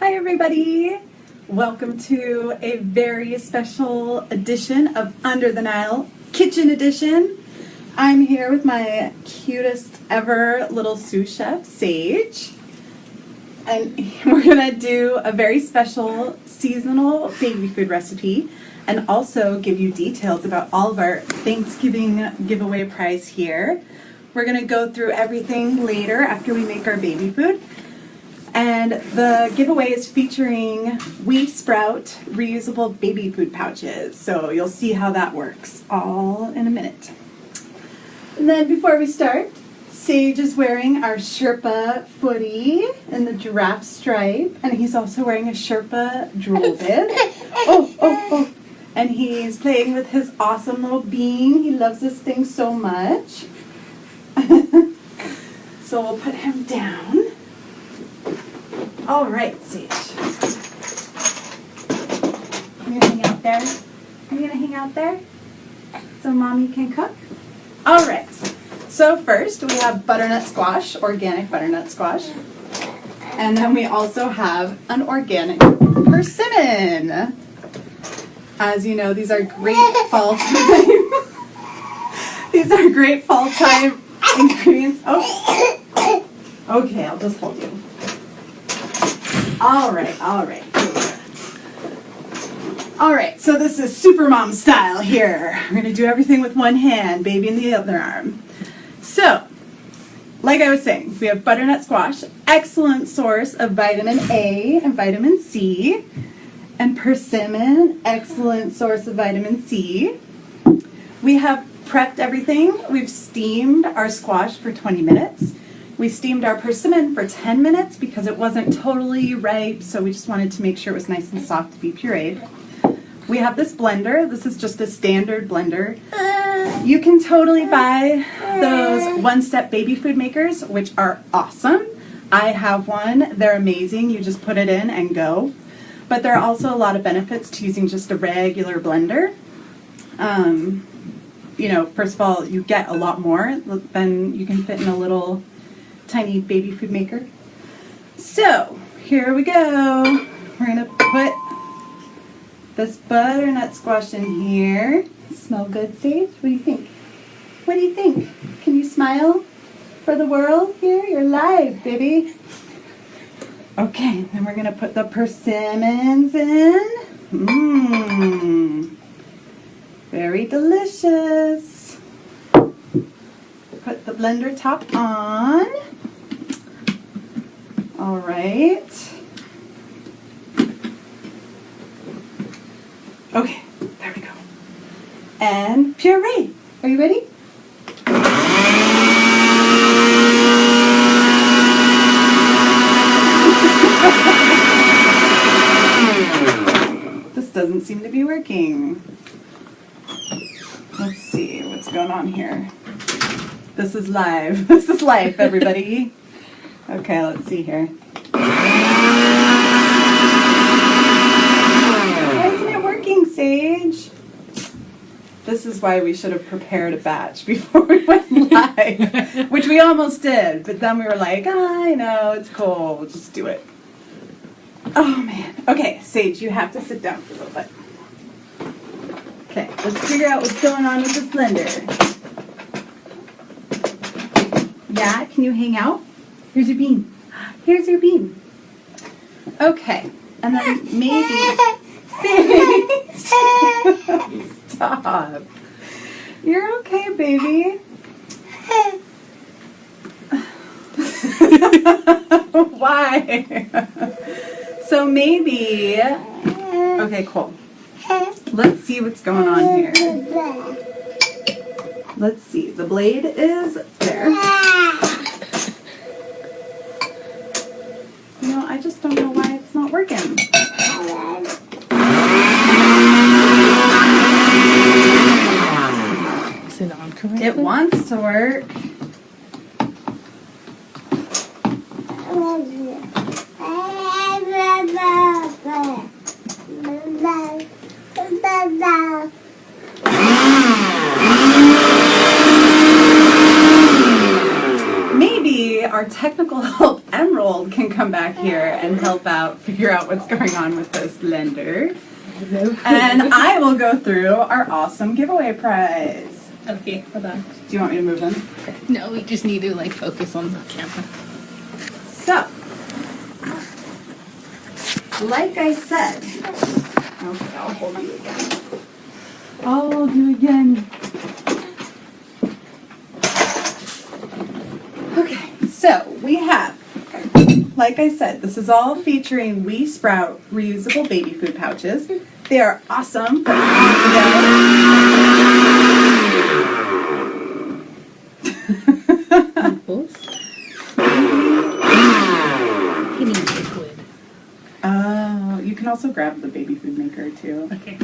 Hi everybody! Welcome to a very special edition of Under the Nile Kitchen Edition. I'm here with my cutest ever little sous chef, Sage. And we're gonna do a very special seasonal baby food recipe and also give you details about all of our Thanksgiving giveaway prize here. We're gonna go through everything later after we make our baby food. And the giveaway is featuring Wheat Sprout reusable baby food pouches. So you'll see how that works all in a minute. And then before we start, Sage is wearing our Sherpa footie in the giraffe stripe. And he's also wearing a Sherpa drool bib. Oh. And he's playing with his awesome little bean. He loves this thing so much. So we'll put him down. All right, Sage. You gonna hang out there? Are you gonna hang out there so Mommy can cook? All right. So first we have butternut squash, organic butternut squash, and then we also have an organic persimmon. As you know, these are great fall time. These are great fall time ingredients. Oh, okay. I'll just hold you. All right. All right, so this is super mom style here. We're gonna do everything with one hand, baby in the other arm. So, like I was saying, we have butternut squash, excellent source of vitamin A and vitamin C, and persimmon, excellent source of vitamin C. We have prepped everything. We've steamed our squash for 20 minutes. We steamed our persimmon for 10 minutes because it wasn't totally ripe, so we just wanted to make sure it was nice and soft to be pureed. We have this blender. This is just a standard blender. You can totally buy those one-step baby food makers, which are awesome. I have one. They're amazing. You just put it in and go. But there are also a lot of benefits to using just a regular blender. First of all, you get a lot more than you can fit in a little tiny baby food maker. So here we go. We're gonna put this butternut squash in here. Smell good, Sage? What do you think? What do you think? Can you smile for the world here? You're live, baby. Okay, then we're gonna put the persimmons in. Very delicious. Put the blender top on. All right. Okay, there we go. And puree. Are you ready? This doesn't seem to be working. Let's see what's going on here. This is live. This is life, everybody. Okay, let's see here. Why isn't it working, Sage? This is why we should have prepared a batch before we went live, which we almost did, but then we were like, I know, it's cool, we'll just do it. Oh, man. Okay, Sage, you have to sit down for a little bit. Okay, let's figure out what's going on with this blender. Yeah, can you hang out? Here's your bean. Here's your bean. Okay, and then maybe... Stop. You're okay, baby. Why? So maybe... Okay, cool. Let's see what's going on here. Let's see. The blade is there. I just don't know why it's not working. Is it on correctly? It wants to work. Maybe our technical help Emerald old can come back here and help out, figure out what's going on with this blender. And I will go through our awesome giveaway prize. Okay, hold on. Do you want me to move them? No, we just need to like focus on the camera. So, like I said, okay, I'll hold you again. I'll do again. Okay, so we have, like I said, this is all featuring We Sprout reusable baby food pouches. They are awesome for Apples. You need liquid. Oh, you can also grab the baby food maker too. Okay.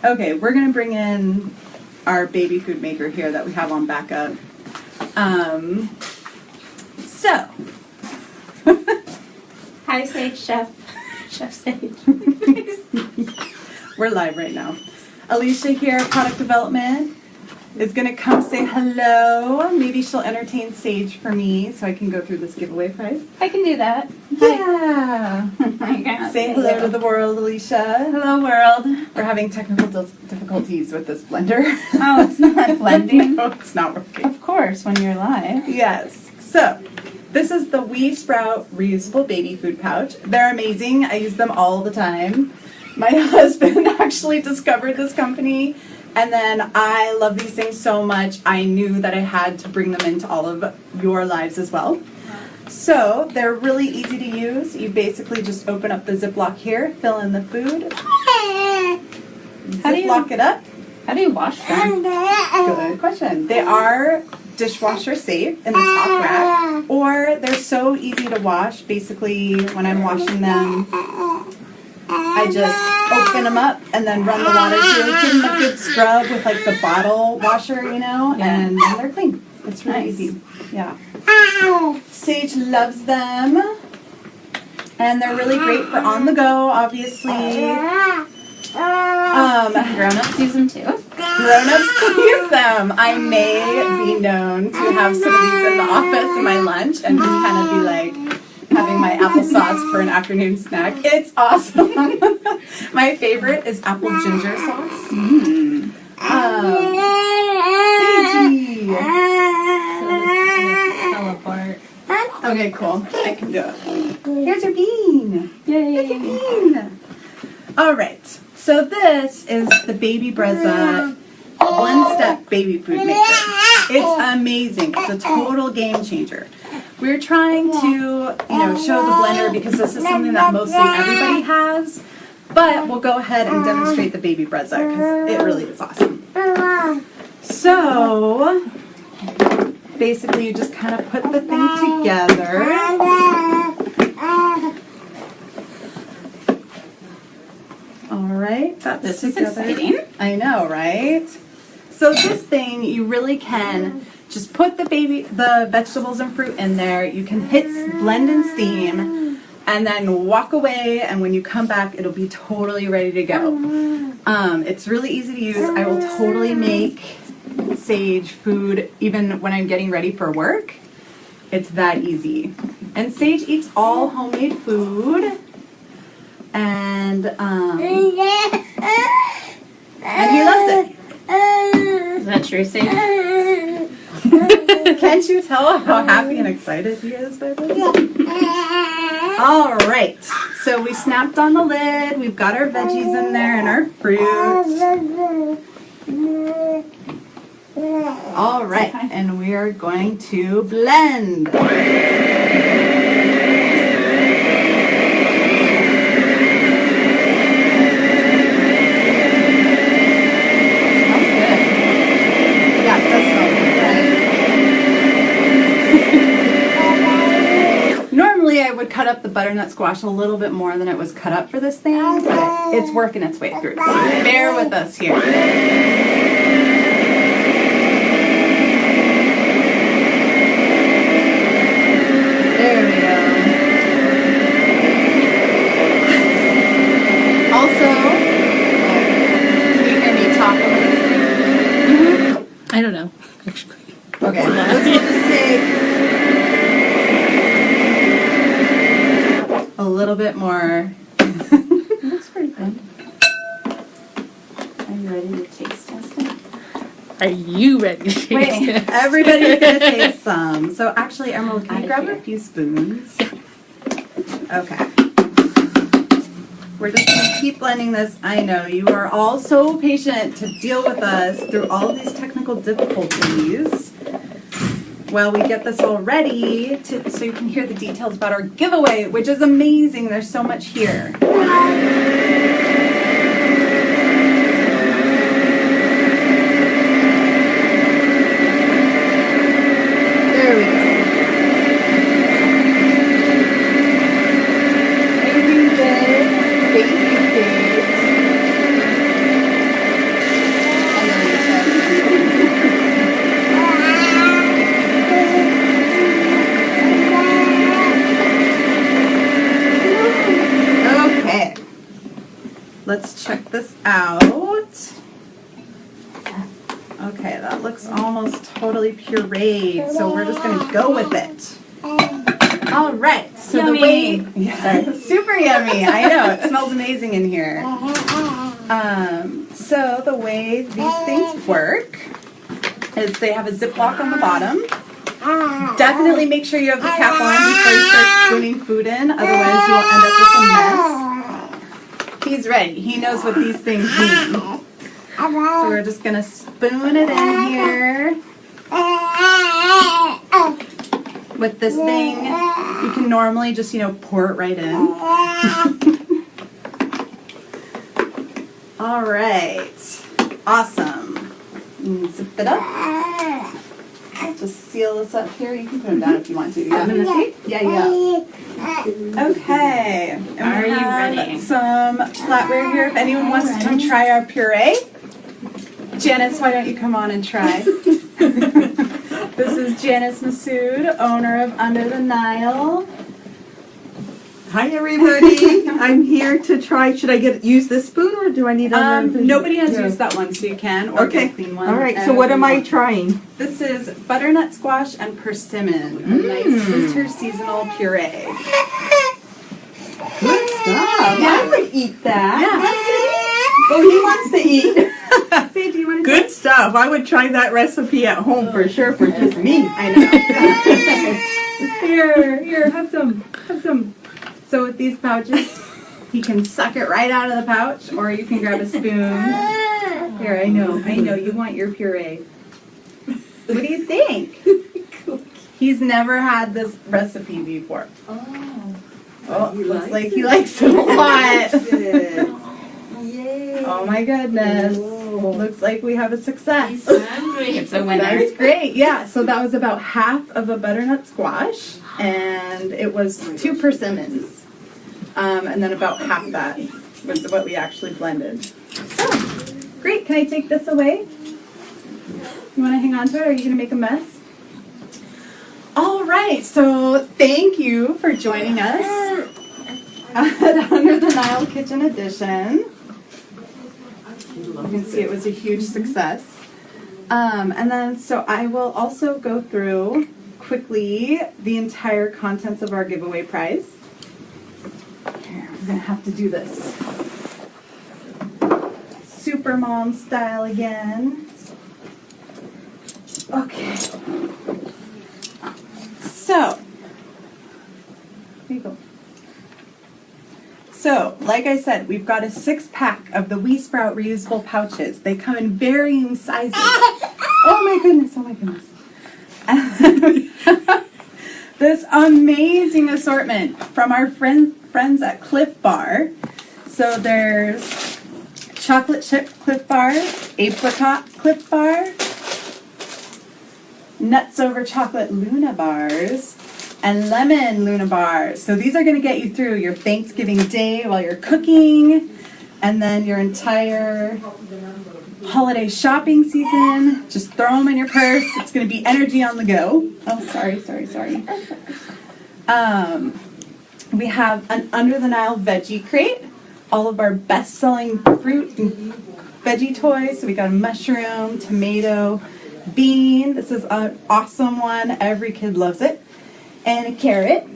Okay, we're gonna bring in our baby food maker here that we have on backup. So. Hi, Sage Chef. Chef Sage. We're live right now. Alicia here, product development, is going to come say hello. Maybe she'll entertain Sage for me so I can go through this giveaway prize. I can do that. Yeah. Hi. Say hello to the world, Alicia. Hello, world. We're having technical difficulties with this blender. Oh, it's not blending? No, it's not working. Of course, when you're live. Yes. So, this is the We Sprout reusable baby food pouch. They're amazing. I use them all the time. My husband actually discovered this company, and then I love these things so much, I knew that I had to bring them into all of your lives as well. So, they're really easy to use. You basically just open up the Ziploc here, fill in the food, Ziploc it up. How do you wash them? Good question. They are dishwasher safe in the top rack, or they're so easy to wash. Basically, when I'm washing them, I just open them up and then run the water through, give them a good scrub with like the bottle washer, you know, and then they're clean. It's really easy. Yeah. Sage loves them, and they're really great for on the go, obviously. Grown-ups use them too. Grown-ups can use them. I may be known to have some of these in the office in my lunch and just kind of be like having my applesauce for an afternoon snack. It's awesome. My favorite is apple ginger sauce. Sagey. Fell apart. Okay, cool. I can do it. Here's your bean. Yay. Here's your bean. All right. So this is the Baby Brezza one-step baby food maker. It's amazing. It's a total game changer. We're trying to, show the blender because this is something that mostly everybody has, but we'll go ahead and demonstrate the Baby Brezza because it really is awesome. So, basically you just kind of put the thing together. Alright, that's This is together. exciting. I know, right? So this thing, you really can just put the vegetables and fruit in there. You can hit blend and steam, and then walk away, and when you come back, it'll be totally ready to go. It's really easy to use. I will totally make Sage food even when I'm getting ready for work. It's that easy. And Sage eats all homemade food. And he loves it. Is that true, Sage? Can't you tell how happy and excited he is by this? All right. So we snapped on the lid. We've got our veggies in there and our fruit. All right. And we are going to blend. Normally I would cut up the butternut squash a little bit more than it was cut up for this thing, but it's working its way through. So bear with us here. There we go. Also, can you hear me talk over this thing? I don't know, actually. Okay, let's just say little bit more. It looks pretty good. Are you ready to taste test it? Are you ready to taste Wait. it? Everybody's gonna taste some. So actually, Emerald, can you Outta grab here. a few spoons? Okay. We're just gonna keep blending this. I know you are all so patient to deal with us through all of these technical difficulties. While we get this all ready so you can hear the details about our giveaway, which is amazing. There's so much here. There we go. Amazing day. Thank you, Sage. And Alicia. Okay. Let's check this out. Okay, that looks almost totally pureed, so we're just gonna go with it. All right, so Yummy. the way, yeah, super yummy. I know, it smells amazing in here. So the way these things work is they have a Ziploc on the bottom. Definitely make sure you have the cap on before you start spooning food in, otherwise you'll end up with a mess. He's ready. He knows what these things mean. So we're just gonna spoon it in here. With this thing, you can normally just, pour it right in. All right. Awesome. Zip it up. Just seal this up here. You can put them down if you want to. You got them in the seat? Yeah. Okay. And Are we you have ready? some flatware here. If anyone wants to come try our puree. Janice, why don't you come on and try? This is Janice Massoud, owner of Under the Nile. Hi everybody, I'm here to try. Should I use this spoon or do I need another? Nobody has Yeah. used that one, so you can, or Okay. get a clean one. All right. So what am I trying? trying? This is butternut squash and persimmon, a nice winter seasonal puree. Good stuff. Yeah. I would eat that. Yeah. Oh, he wants to eat. Say, do you want to Good stuff. I would try that recipe at home for sure for just me. I know. Here, have some. So with these pouches, you can suck it right out of the pouch, or you can grab a spoon. Here, I know, you want your puree. What do you think? He's never had this recipe before. Oh, looks like he likes it a lot. Oh my goodness. Looks like we have a success. It's a winner. That's great. Yeah, so that was about half of a butternut squash, and it was 2 persimmons. And then about half that was what we actually blended. So, great. Can I take this away? You want to hang on to it, or are you going to make a mess? All right, so thank you for joining us at Under the Nile Kitchen Edition. You can see it was a huge success. And then, so I will also go through quickly the entire contents of our giveaway prize. Here, we're going to have to do this super mom style again. Okay. So, here you go. So, like I said, we've got a 6-pack of the We Sprout reusable pouches. They come in varying sizes. Oh my goodness, this amazing assortment from our friends at Cliff Bar. So there's chocolate chip Cliff Bar, apricot Cliff Bar, nuts over chocolate Luna bars, and lemon Luna bars. So these are going to get you through your Thanksgiving day while you're cooking, and then your entire holiday shopping season. Just throw them in your purse. It's going to be energy on the go. Oh, sorry. We have an Under the Nile veggie crate. All of our best-selling fruit and veggie toys. So we got a mushroom, tomato, bean. This is an awesome one. Every kid loves it. And a carrot.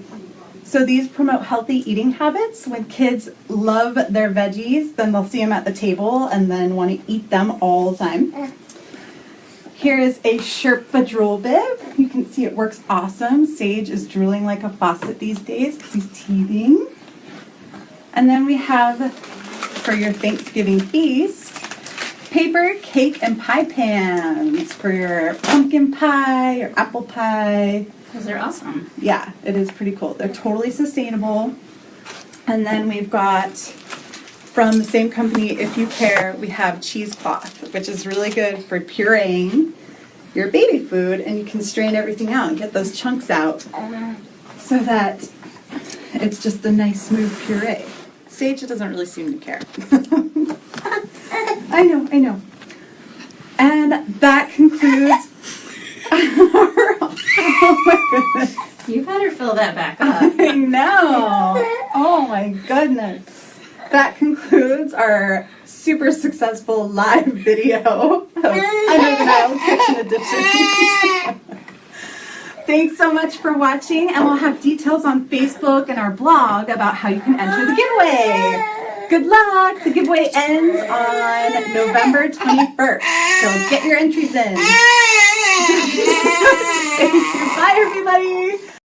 So these promote healthy eating habits. When kids love their veggies, then they'll see them at the table and then want to eat them all the time. Here is a Sherpa drool bib. You can see it works awesome. Sage is drooling like a faucet these days because he's teething. And then we have, for your Thanksgiving feast, paper, cake, and pie pans for your pumpkin pie, your apple pie. Those are awesome. Yeah, it is pretty cool. They're totally sustainable. And then we've got, from the same company, If You Care, we have cheesecloth, which is really good for pureeing your baby food, and you can strain everything out and get those chunks out so that it's just a nice smooth puree. Sage doesn't really seem to care. I know. And that concludes oh my goodness. You better fill that back up. I know. Oh my goodness. That concludes our super successful live video of Under the Nile Kitchen Edition. Thanks so much for watching, and we'll have details on Facebook and our blog about how you can enter the giveaway. Good luck! The giveaway ends on November 21st, so get your entries in. Thank you. Bye, everybody.